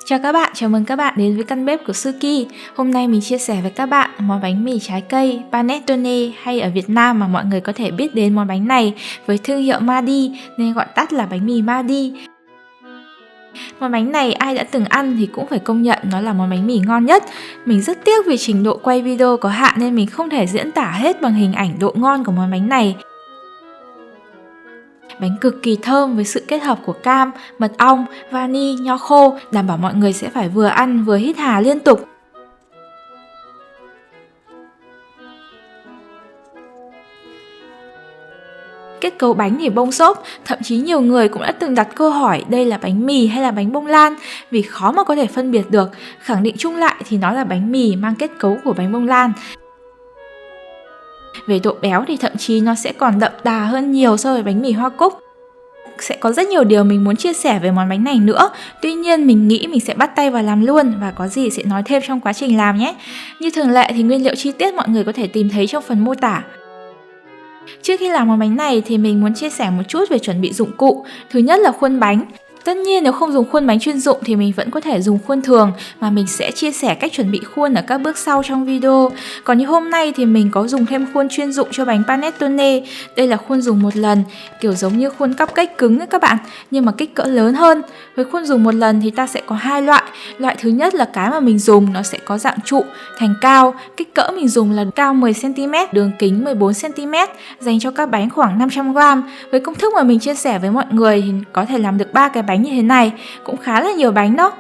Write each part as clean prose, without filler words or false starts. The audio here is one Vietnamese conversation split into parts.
Chào các bạn, chào mừng các bạn đến với căn bếp của Suki. Hôm nay mình chia sẻ với các bạn món bánh mì trái cây Panettone, hay ở Việt Nam mà mọi người có thể biết đến món bánh này với thương hiệu Madi nên gọi tắt là bánh mì Madi. Món bánh này ai đã từng ăn thì cũng phải công nhận nó là món bánh mì ngon nhất. Mình rất tiếc vì trình độ quay video có hạn nên mình không thể diễn tả hết bằng hình ảnh độ ngon của món bánh này. Bánh cực kỳ thơm với sự kết hợp của cam, mật ong, vani, nho khô, đảm bảo mọi người sẽ phải vừa ăn vừa hít hà liên tục. Kết cấu bánh thì bông xốp, thậm chí nhiều người cũng đã từng đặt câu hỏi đây là bánh mì hay là bánh bông lan vì khó mà có thể phân biệt được. Khẳng định chung lại thì nó là bánh mì mang kết cấu của bánh bông lan. Về độ béo thì thậm chí nó sẽ còn đậm đà hơn nhiều so với bánh mì Hoa Cúc. Sẽ có rất nhiều điều mình muốn chia sẻ về món bánh này nữa. Tuy nhiên mình nghĩ mình sẽ bắt tay vào làm luôn và có gì sẽ nói thêm trong quá trình làm nhé. Như thường lệ thì nguyên liệu chi tiết mọi người có thể tìm thấy trong phần mô tả. Trước khi làm món bánh này thì mình muốn chia sẻ một chút về chuẩn bị dụng cụ. Thứ nhất là khuôn bánh. Tất nhiên nếu không dùng khuôn bánh chuyên dụng thì mình vẫn có thể dùng khuôn thường, mà mình sẽ chia sẻ cách chuẩn bị khuôn ở các bước sau trong video. Còn như hôm nay thì mình có dùng thêm khuôn chuyên dụng cho bánh Panettone. Đây là khuôn dùng một lần, kiểu giống như khuôn cupcake cứng ấy các bạn, nhưng mà kích cỡ lớn hơn. Với khuôn dùng một lần thì ta sẽ có hai loại. Loại thứ nhất là cái mà mình dùng nó sẽ có dạng trụ, thành cao. Kích cỡ mình dùng là cao 10cm, đường kính 14cm, dành cho các bánh khoảng 500g. Với công thức mà mình chia sẻ với mọi người thì có thể làm được 3 cái bánh như thế này, cũng khá là nhiều bánh đó.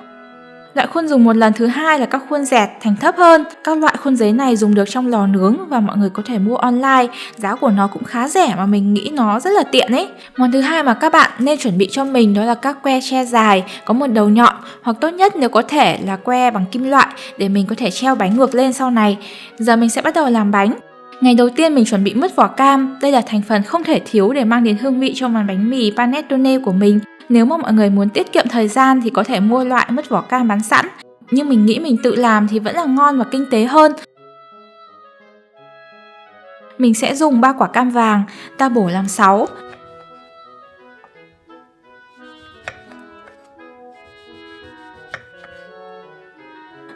Loại khuôn dùng một lần thứ hai là các khuôn dẹt thành thấp hơn. Các loại khuôn giấy này dùng được trong lò nướng và mọi người có thể mua online. Giá của nó cũng khá rẻ mà mình nghĩ nó rất là tiện ấy. Món thứ hai mà các bạn nên chuẩn bị cho mình đó là các que tre dài có một đầu nhọn, hoặc tốt nhất nếu có thể là que bằng kim loại để mình có thể treo bánh ngược lên sau này. Giờ mình sẽ bắt đầu làm bánh. Ngày đầu tiên mình chuẩn bị mứt vỏ cam. Đây là thành phần không thể thiếu để mang đến hương vị cho món bánh mì Panettone của mình. Nếu mà mọi người muốn tiết kiệm thời gian thì có thể mua loại mứt vỏ cam bán sẵn, nhưng mình nghĩ mình tự làm thì vẫn là ngon và kinh tế hơn. Mình sẽ dùng 3 quả cam vàng, ta bổ làm 6.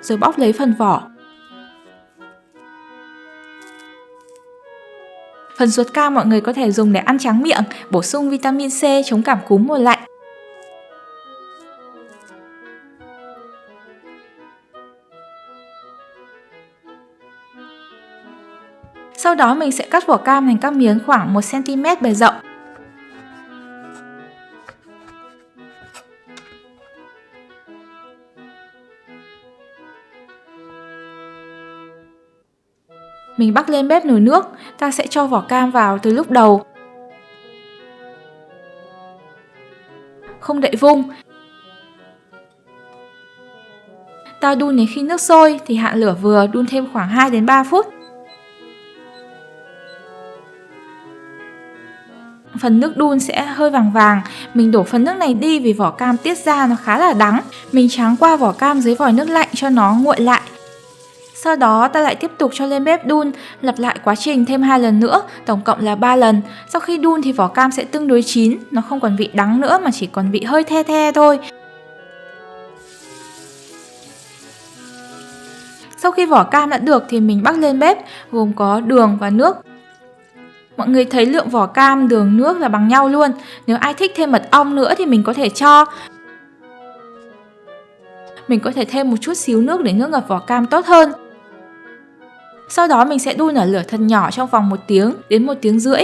Rồi bóc lấy phần vỏ. Phần ruột cam mọi người có thể dùng để ăn tráng miệng, bổ sung vitamin C chống cảm cúm mùa lạnh. Sau đó mình sẽ cắt vỏ cam thành các miếng khoảng 1cm bề rộng. Mình bắc lên bếp nồi nước, ta sẽ cho vỏ cam vào từ lúc đầu. Không đậy vung. Ta đun đến khi nước sôi thì hạn lửa vừa, đun thêm khoảng 2 đến 3 phút. Phần nước đun sẽ hơi vàng vàng, mình đổ phần nước này đi vì vỏ cam tiết ra nó khá là đắng. Mình tráng qua vỏ cam dưới vòi nước lạnh cho nó nguội lại. Sau đó ta lại tiếp tục cho lên bếp đun, lặp lại quá trình thêm 2 lần nữa, tổng cộng là 3 lần. Sau khi đun thì vỏ cam sẽ tương đối chín, nó không còn vị đắng nữa mà chỉ còn vị hơi the the thôi. Sau khi vỏ cam đã được thì mình bắc lên bếp, gồm có đường và nước. Mọi người thấy lượng vỏ cam, đường, nước là bằng nhau luôn. Nếu ai thích thêm mật ong nữa thì mình có thể cho. Mình có thể thêm một chút xíu nước để nước ngập vỏ cam tốt hơn. Sau đó mình sẽ đun ở lửa thật nhỏ trong vòng 1 tiếng đến 1 tiếng rưỡi.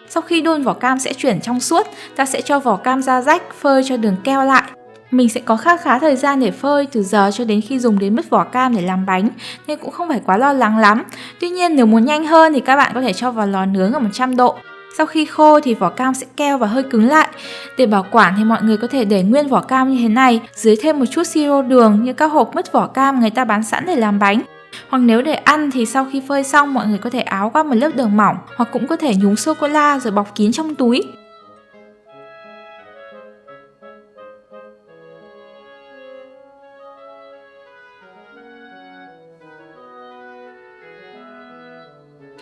Sau khi đun vỏ cam sẽ chuyển trong suốt, ta sẽ cho vỏ cam ra rách, phơi cho đường keo lại. Mình sẽ có khá thời gian để phơi từ giờ cho đến khi dùng đến mứt vỏ cam để làm bánh, nên cũng không phải quá lo lắng lắm. Tuy nhiên nếu muốn nhanh hơn thì các bạn có thể cho vào lò nướng ở 100 độ. Sau khi khô thì vỏ cam sẽ keo và hơi cứng lại. Để bảo quản thì mọi người có thể để nguyên vỏ cam như thế này, dưới thêm một chút siro đường như các hộp mứt vỏ cam người ta bán sẵn để làm bánh. Hoặc nếu để ăn thì sau khi phơi xong mọi người có thể áo qua một lớp đường mỏng, hoặc cũng có thể nhúng sô-cô-la rồi bọc kín trong túi.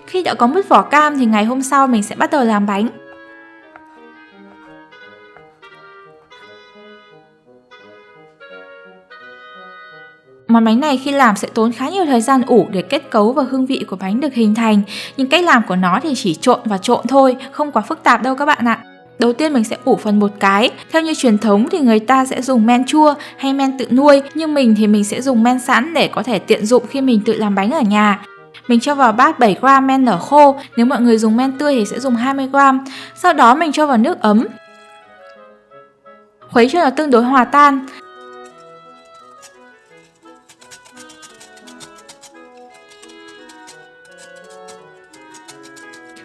Khi đã có mứt vỏ cam thì ngày hôm sau mình sẽ bắt đầu làm bánh. Món bánh này khi làm sẽ tốn khá nhiều thời gian ủ để kết cấu và hương vị của bánh được hình thành. Nhưng cách làm của nó thì chỉ trộn và trộn thôi, không quá phức tạp đâu các bạn ạ. Đầu tiên mình sẽ ủ phần bột cái. Theo như truyền thống thì người ta sẽ dùng men chua hay men tự nuôi, nhưng mình thì mình sẽ dùng men sẵn để có thể tiện dụng khi mình tự làm bánh ở nhà. Mình cho vào bát 7g men nở khô, nếu mọi người dùng men tươi thì sẽ dùng 20g. Sau đó mình cho vào nước ấm, khuấy cho nó tương đối hòa tan.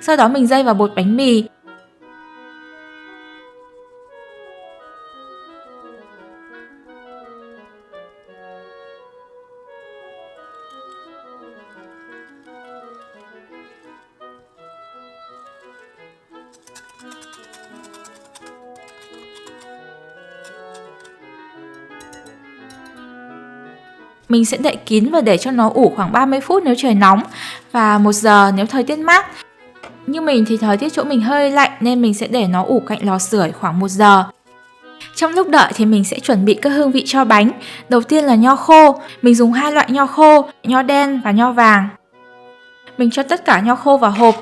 Sau đó mình rây vào bột bánh mì. Mình sẽ đậy kín và để cho nó ủ khoảng 30 phút nếu trời nóng và 1 giờ nếu thời tiết mát. Như mình thì thời tiết chỗ mình hơi lạnh nên mình sẽ để nó ủ cạnh lò sưởi khoảng 1 giờ. Trong lúc đợi thì mình sẽ chuẩn bị các hương vị cho bánh. Đầu tiên là nho khô. Mình dùng 2 loại nho khô, nho đen và nho vàng. Mình cho tất cả nho khô vào hộp.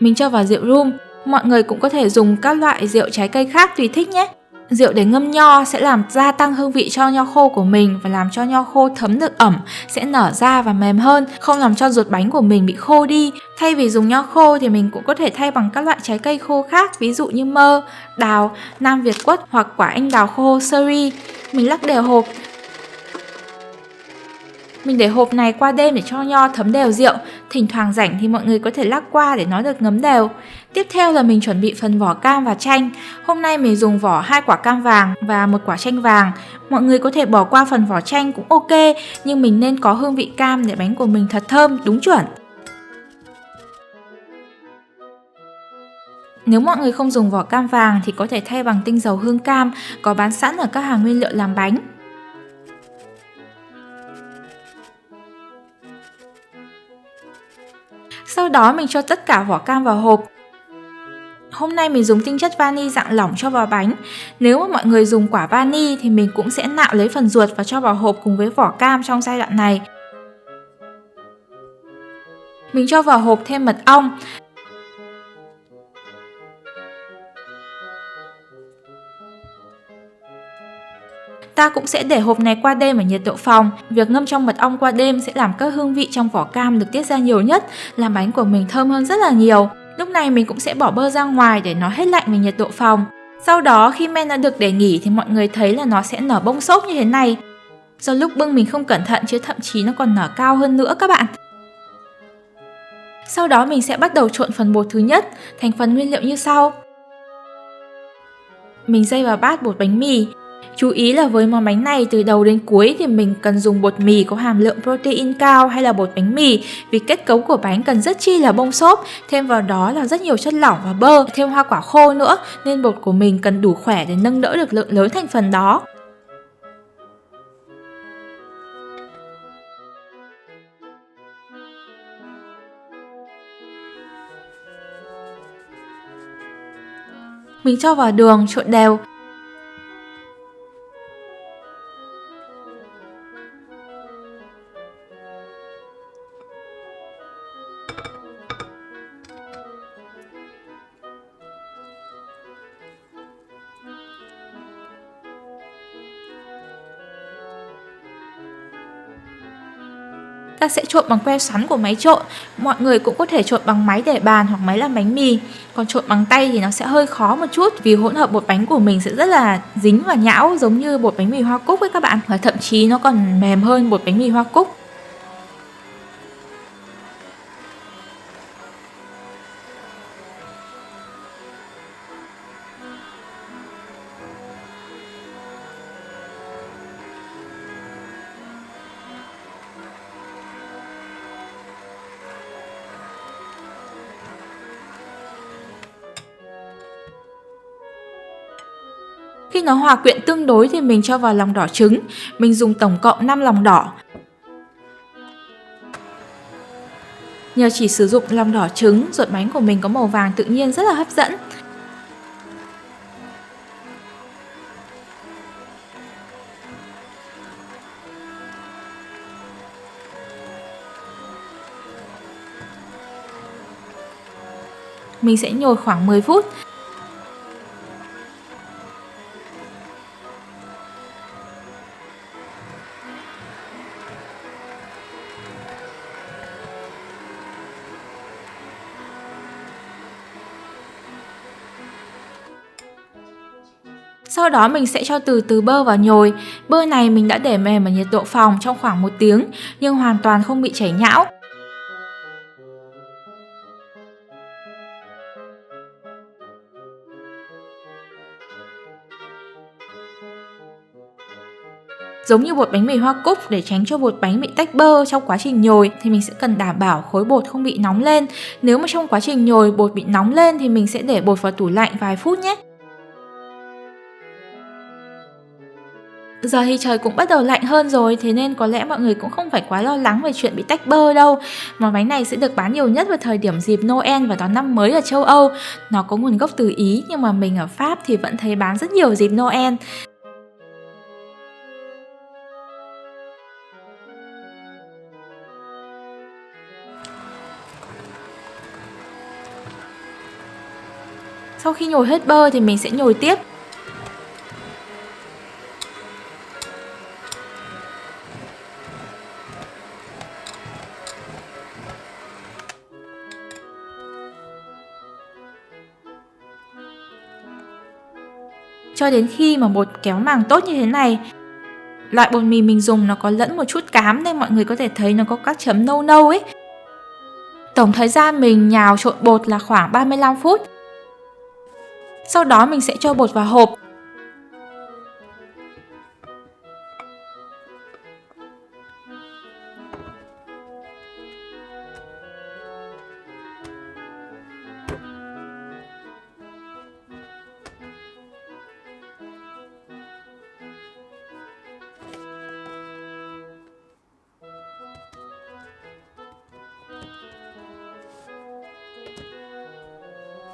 Mình cho vào rượu rum. Mọi người cũng có thể dùng các loại rượu trái cây khác tùy thích nhé. Rượu để ngâm nho sẽ làm gia tăng hương vị cho nho khô của mình và làm cho nho khô thấm được ẩm, sẽ nở ra và mềm hơn, không làm cho ruột bánh của mình bị khô đi. Thay vì dùng nho khô thì mình cũng có thể thay bằng các loại trái cây khô khác, ví dụ như mơ, đào, nam Việt quất hoặc quả anh đào khô seri. Mình lắc đều hộp. Mình để hộp này qua đêm để cho nho thấm đều rượu. Thỉnh thoảng rảnh thì mọi người có thể lắc qua để nó được ngấm đều. Tiếp theo là mình chuẩn bị phần vỏ cam và chanh. Hôm nay mình dùng vỏ 2 quả cam vàng và 1 quả chanh vàng. Mọi người có thể bỏ qua phần vỏ chanh cũng ok, nhưng mình nên có hương vị cam để bánh của mình thật thơm, đúng chuẩn. Nếu mọi người không dùng vỏ cam vàng thì có thể thay bằng tinh dầu hương cam có bán sẵn ở các hàng nguyên liệu làm bánh. Sau đó mình cho tất cả vỏ cam vào hộp. Hôm nay mình dùng tinh chất vani dạng lỏng cho vào bánh. Nếu mà mọi người dùng quả vani thì mình cũng sẽ nạo lấy phần ruột và cho vào hộp cùng với vỏ cam trong giai đoạn này. Mình cho vào hộp thêm mật ong. Ta cũng sẽ để hộp này qua đêm ở nhiệt độ phòng. Việc ngâm trong mật ong qua đêm sẽ làm các hương vị trong vỏ cam được tiết ra nhiều nhất, làm bánh của mình thơm hơn rất là nhiều. Lúc này mình cũng sẽ bỏ bơ ra ngoài để nó hết lạnh về nhiệt độ phòng. Sau đó khi men đã được để nghỉ thì mọi người thấy là nó sẽ nở bông xốp như thế này. Do lúc bưng mình không cẩn thận chứ thậm chí nó còn nở cao hơn nữa các bạn. Sau đó mình sẽ bắt đầu trộn phần bột thứ nhất. Thành phần nguyên liệu như sau. Mình rây vào bát bột bánh mì. Chú ý là với món bánh này từ đầu đến cuối thì mình cần dùng bột mì có hàm lượng protein cao hay là bột bánh mì, vì kết cấu của bánh cần rất chi là bông xốp, thêm vào đó là rất nhiều chất lỏng và bơ, thêm hoa quả khô nữa nên bột của mình cần đủ khỏe để nâng đỡ được lượng lớn thành phần đó. Mình cho vào đường trộn đều. Ta sẽ trộn bằng que xoắn của máy trộn. Mọi người cũng có thể trộn bằng máy để bàn hoặc máy làm bánh mì. Còn trộn bằng tay thì nó sẽ hơi khó một chút, vì hỗn hợp bột bánh của mình sẽ rất là dính và nhão giống như bột bánh mì Hoa Cúc ấy các bạn. Và thậm chí nó còn mềm hơn bột bánh mì Hoa Cúc. Khi nó hòa quyện tương đối thì mình cho vào lòng đỏ trứng. Mình dùng tổng cộng 5 lòng đỏ. Nhờ chỉ sử dụng lòng đỏ trứng, ruột bánh của mình có màu vàng tự nhiên rất là hấp dẫn. Mình sẽ nhồi khoảng 10 phút. Sau đó mình sẽ cho từ từ bơ vào nhồi. Bơ này mình đã để mềm ở nhiệt độ phòng trong khoảng 1 tiếng nhưng hoàn toàn không bị chảy nhão. Giống như bột bánh mì hoa cúc, để tránh cho bột bánh bị tách bơ trong quá trình nhồi thì mình sẽ cần đảm bảo khối bột không bị nóng lên. Nếu mà trong quá trình nhồi bột bị nóng lên thì mình sẽ để bột vào tủ lạnh vài phút nhé. Giờ thì trời cũng bắt đầu lạnh hơn rồi, thế nên có lẽ mọi người cũng không phải quá lo lắng về chuyện bị tách bơ đâu. Món bánh này sẽ được bán nhiều nhất vào thời điểm dịp Noel và đón năm mới ở châu Âu. Nó có nguồn gốc từ Ý nhưng mà mình ở Pháp thì vẫn thấy bán rất nhiều dịp Noel. Sau khi nhồi hết bơ thì mình sẽ nhồi tiếp. Cho đến khi mà bột kéo màng tốt như thế này. Loại bột mì mình dùng nó có lẫn một chút cám nên mọi người có thể thấy nó có các chấm nâu nâu ấy. Tổng thời gian mình nhào trộn bột là khoảng 35 phút. Sau đó mình sẽ cho bột vào hộp.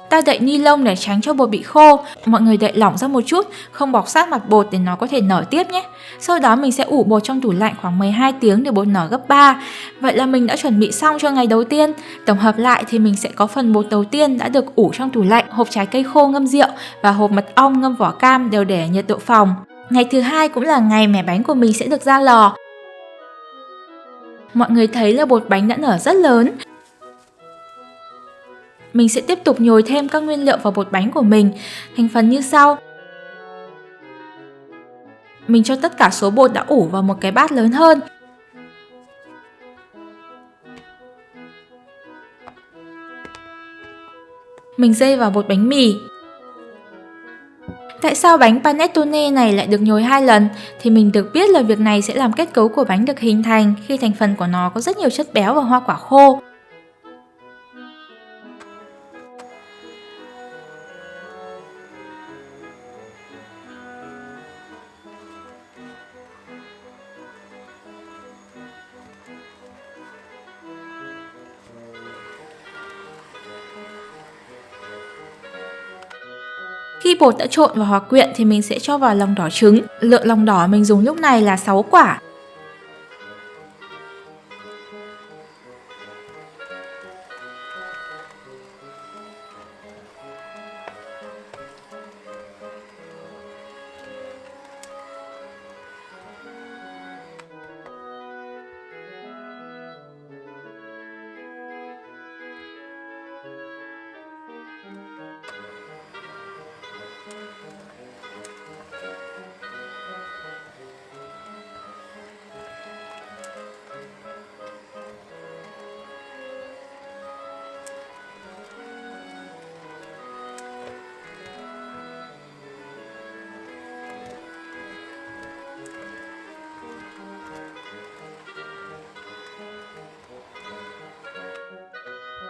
Ta đậy ni lông để tránh cho bột bị khô. Mọi người đậy lỏng ra một chút, không bọc sát mặt bột để nó có thể nở tiếp nhé. Sau đó mình sẽ ủ bột trong tủ lạnh khoảng 12 tiếng để bột nở gấp 3. Vậy là mình đã chuẩn bị xong cho ngày đầu tiên. Tổng hợp lại thì mình sẽ có phần bột đầu tiên đã được ủ trong tủ lạnh, hộp trái cây khô ngâm rượu và hộp mật ong ngâm vỏ cam đều để ở nhiệt độ phòng. Ngày thứ hai cũng là ngày mẻ bánh của mình sẽ được ra lò. Mọi người thấy là bột bánh đã nở rất lớn. Mình sẽ tiếp tục nhồi thêm các nguyên liệu vào bột bánh của mình. Thành phần như sau. Mình cho tất cả số bột đã ủ vào một cái bát lớn hơn. Mình dây vào bột bánh mì. Tại sao bánh panettone này lại được nhồi 2 lần? Thì mình được biết là việc này sẽ làm kết cấu của bánh được hình thành khi thành phần của nó có rất nhiều chất béo và hoa quả khô. Khi bột đã trộn và hòa quyện thì mình sẽ cho vào lòng đỏ trứng. Lượng lòng đỏ mình dùng lúc này là 6 quả.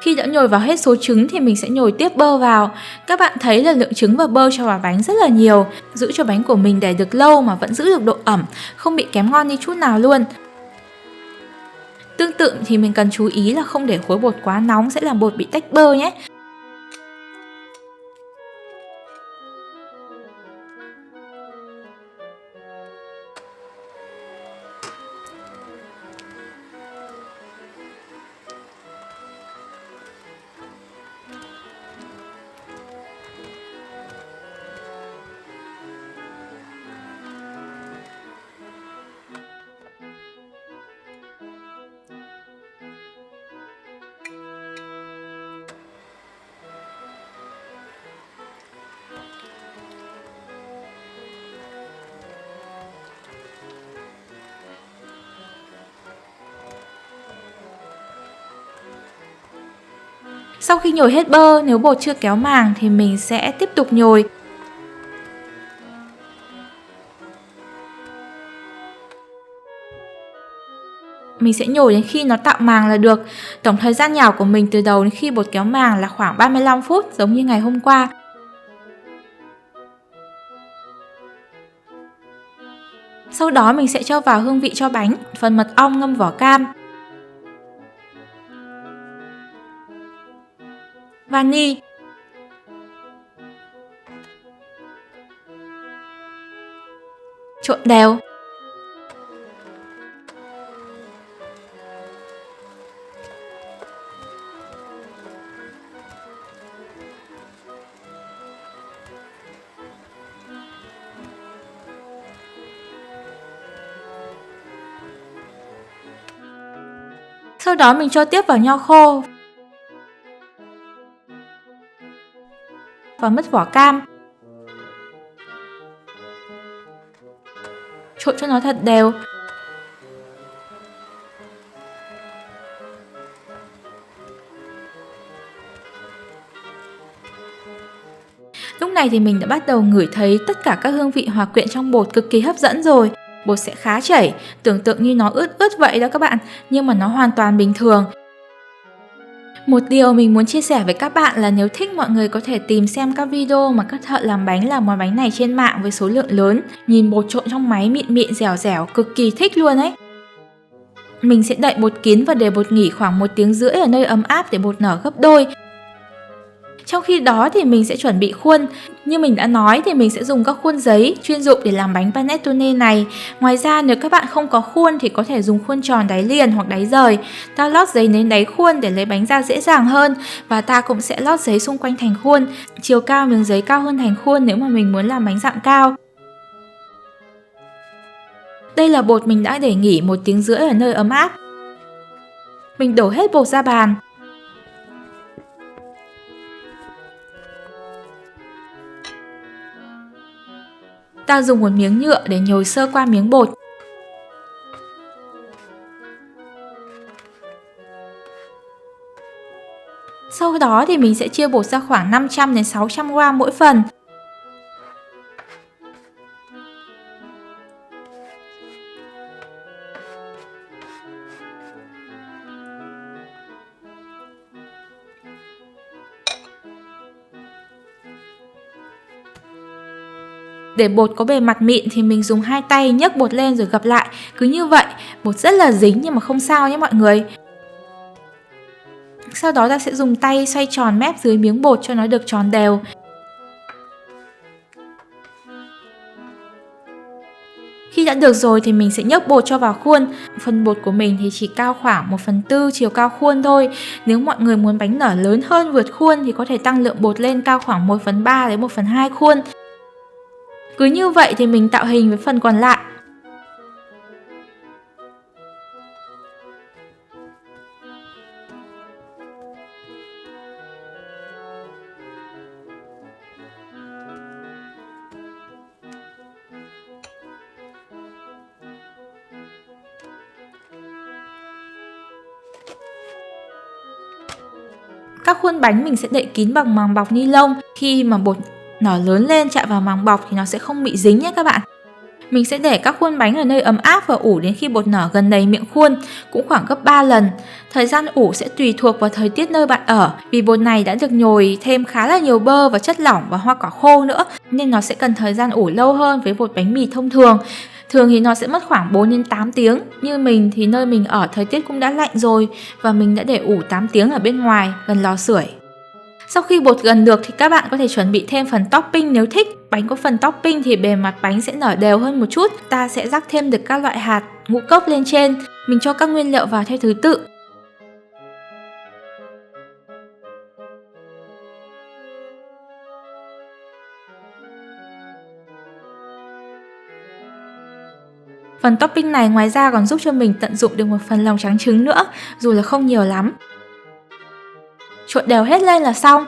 Khi đã nhồi vào hết số trứng thì mình sẽ nhồi tiếp bơ vào. Các bạn thấy là lượng trứng và bơ cho vào bánh rất là nhiều, giữ cho bánh của mình để được lâu mà vẫn giữ được độ ẩm, không bị kém ngon đi chút nào luôn. Tương tự thì mình cần chú ý là không để khối bột quá nóng sẽ làm bột bị tách bơ nhé. Sau khi nhồi hết bơ, nếu bột chưa kéo màng thì mình sẽ tiếp tục nhồi. Mình sẽ nhồi đến khi nó tạo màng là được. Tổng thời gian nhào của mình từ đầu đến khi bột kéo màng là khoảng 35 phút, giống như ngày hôm qua. Sau đó mình sẽ cho vào hương vị cho bánh, phần mật ong ngâm vỏ cam, vani, trộn đều. Sau đó mình cho tiếp vào nho khô và mứt vỏ cam. Trộn cho nó thật đều. Lúc này thì mình đã bắt đầu ngửi thấy tất cả các hương vị hòa quyện trong bột cực kỳ hấp dẫn rồi. Bột sẽ khá chảy, tưởng tượng như nó ướt ướt vậy đó các bạn, nhưng mà nó hoàn toàn bình thường. Một điều mình muốn chia sẻ với các bạn là nếu thích, mọi người có thể tìm xem các video mà các thợ làm bánh làm món bánh này trên mạng với số lượng lớn. Nhìn bột trộn trong máy mịn mịn dẻo dẻo, cực kỳ thích luôn ấy. Mình sẽ đậy bột kín và để bột nghỉ khoảng 1 tiếng rưỡi ở nơi ấm áp để bột nở gấp đôi. Trong khi đó thì mình sẽ chuẩn bị khuôn. Như mình đã nói thì mình sẽ dùng các khuôn giấy chuyên dụng để làm bánh panettone này. Ngoài ra nếu các bạn không có khuôn thì có thể dùng khuôn tròn đáy liền hoặc đáy rời. Ta lót giấy đến đáy khuôn để lấy bánh ra dễ dàng hơn. Và ta cũng sẽ lót giấy xung quanh thành khuôn. Chiều cao miếng giấy cao hơn thành khuôn nếu mà mình muốn làm bánh dạng cao. Đây là bột mình đã để nghỉ 1 tiếng rưỡi ở nơi ấm áp. Mình đổ hết bột ra bàn. Ta dùng một miếng nhựa để nhồi sơ qua miếng bột. Sau đó thì mình sẽ chia bột ra khoảng 500 đến 600 g mỗi phần. Để bột có bề mặt mịn thì mình dùng 2 tay nhấc bột lên rồi gập lại. Cứ như vậy, bột rất là dính nhưng mà không sao nhé mọi người. Sau đó ta sẽ dùng tay xoay tròn mép dưới miếng bột cho nó được tròn đều. Khi đã được rồi thì mình sẽ nhấc bột cho vào khuôn. Phần bột của mình thì chỉ cao khoảng 1/4 chiều cao khuôn thôi. Nếu mọi người muốn bánh nở lớn hơn vượt khuôn thì có thể tăng lượng bột lên cao khoảng 1/3 đến 1/2 khuôn. Cứ như vậy thì mình tạo hình với phần còn lại. Các khuôn bánh mình sẽ đậy kín bằng màng bọc ni lông. Khi mà bột nở lớn lên chạm vào màng bọc thì nó sẽ không bị dính nhé các bạn. Mình sẽ để các khuôn bánh ở nơi ấm áp và ủ đến khi bột nở gần đầy miệng khuôn, cũng khoảng gấp 3 lần. Thời gian ủ sẽ tùy thuộc vào thời tiết nơi bạn ở. Vì bột này đã được nhồi thêm khá là nhiều bơ và chất lỏng và hoa quả khô nữa, nên nó sẽ cần thời gian ủ lâu hơn với bột bánh mì thông thường. Thường thì nó sẽ mất khoảng 4 đến 8 tiếng. Như mình thì nơi mình ở thời tiết cũng đã lạnh rồi và mình đã để ủ 8 tiếng ở bên ngoài gần lò sưởi. Sau khi bột gần được thì các bạn có thể chuẩn bị thêm phần topping nếu thích. Bánh có phần topping thì bề mặt bánh sẽ nở đều hơn một chút. Ta sẽ rắc thêm được các loại hạt ngũ cốc lên trên. Mình cho các nguyên liệu vào theo thứ tự. Phần topping này ngoài ra còn giúp cho mình tận dụng được một phần lòng trắng trứng nữa, dù là không nhiều lắm. Trộn đều hết lên là xong.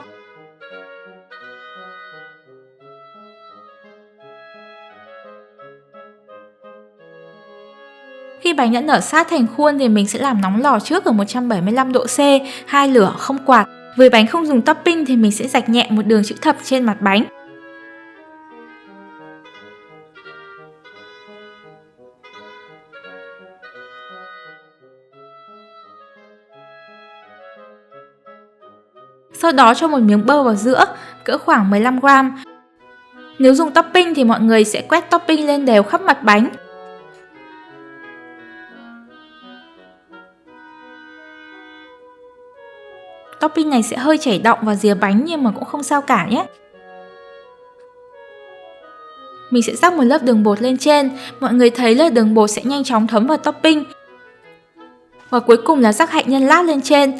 Khi bánh đã nở sát thành khuôn thì mình sẽ làm nóng lò trước ở 175 độ C, 2 lửa không quạt. Với bánh không dùng topping thì mình sẽ rạch nhẹ một đường chữ thập trên mặt bánh. Sau đó cho một miếng bơ vào giữa, cỡ khoảng 15g. Nếu dùng topping thì mọi người sẽ quét topping lên đều khắp mặt bánh. Topping này sẽ hơi chảy đọng vào rìa bánh nhưng mà cũng không sao cả nhé. Mình sẽ rắc một lớp đường bột lên trên, mọi người thấy là đường bột sẽ nhanh chóng thấm vào topping. Và cuối cùng là rắc hạnh nhân lát lên trên.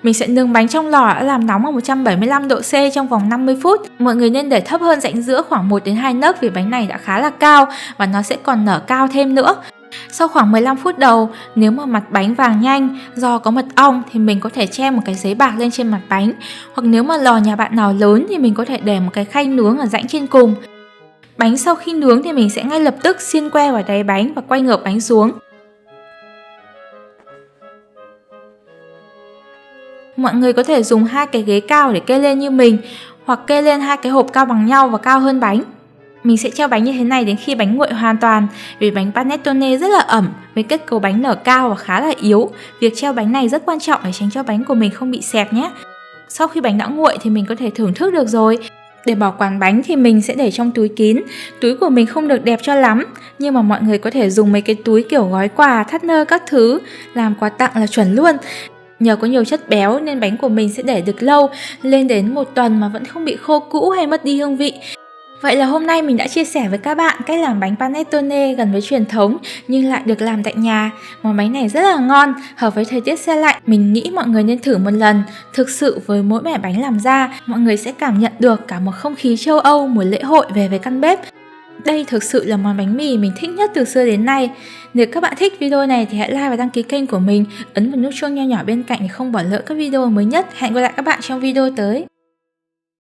Mình sẽ nướng bánh trong lò đã làm nóng ở 175 độ C trong vòng 50 phút. Mọi người nên để thấp hơn rãnh giữa khoảng 1 đến 2 nấc vì bánh này đã khá là cao và nó sẽ còn nở cao thêm nữa. Sau khoảng 15 phút đầu, nếu mà mặt bánh vàng nhanh do có mật ong thì mình có thể che một cái giấy bạc lên trên mặt bánh. Hoặc nếu mà lò nhà bạn nào lớn thì mình có thể để một cái khay nướng ở rãnh trên cùng. Bánh sau khi nướng thì mình sẽ ngay lập tức xiên que vào đáy bánh và quay ngược bánh xuống. Mọi người có thể dùng 2 cái ghế cao để kê lên như mình, hoặc kê lên 2 cái hộp cao bằng nhau và cao hơn bánh. Mình sẽ treo bánh như thế này đến khi bánh nguội hoàn toàn, vì bánh panettone rất là ẩm với kết cấu bánh nở cao và khá là yếu. Việc treo bánh này rất quan trọng để tránh cho bánh của mình không bị xẹp nhé. Sau khi bánh đã nguội thì mình có thể thưởng thức được rồi. Để bảo quản bánh thì mình sẽ để trong túi kín. Túi của mình không được đẹp cho lắm, nhưng mà mọi người có thể dùng mấy cái túi kiểu gói quà, thắt nơ các thứ, làm quà tặng là chuẩn luôn. Nhờ có nhiều chất béo nên bánh của mình sẽ để được lâu, lên đến 1 tuần mà vẫn không bị khô cũ hay mất đi hương vị. Vậy là hôm nay mình đã chia sẻ với các bạn cách làm bánh panettone gần với truyền thống nhưng lại được làm tại nhà. Món bánh này rất là ngon, hợp với thời tiết se lạnh. Mình nghĩ mọi người nên thử một lần. Thực sự với mỗi mẻ bánh làm ra, mọi người sẽ cảm nhận được cả một không khí châu Âu mùa lễ hội về với căn bếp. Đây thực sự là món bánh mì mình thích nhất từ xưa đến nay. Nếu các bạn thích video này thì hãy like và đăng ký kênh của mình, ấn vào nút chuông nho nhỏ bên cạnh để không bỏ lỡ các video mới nhất. Hẹn gặp lại các bạn trong video tới.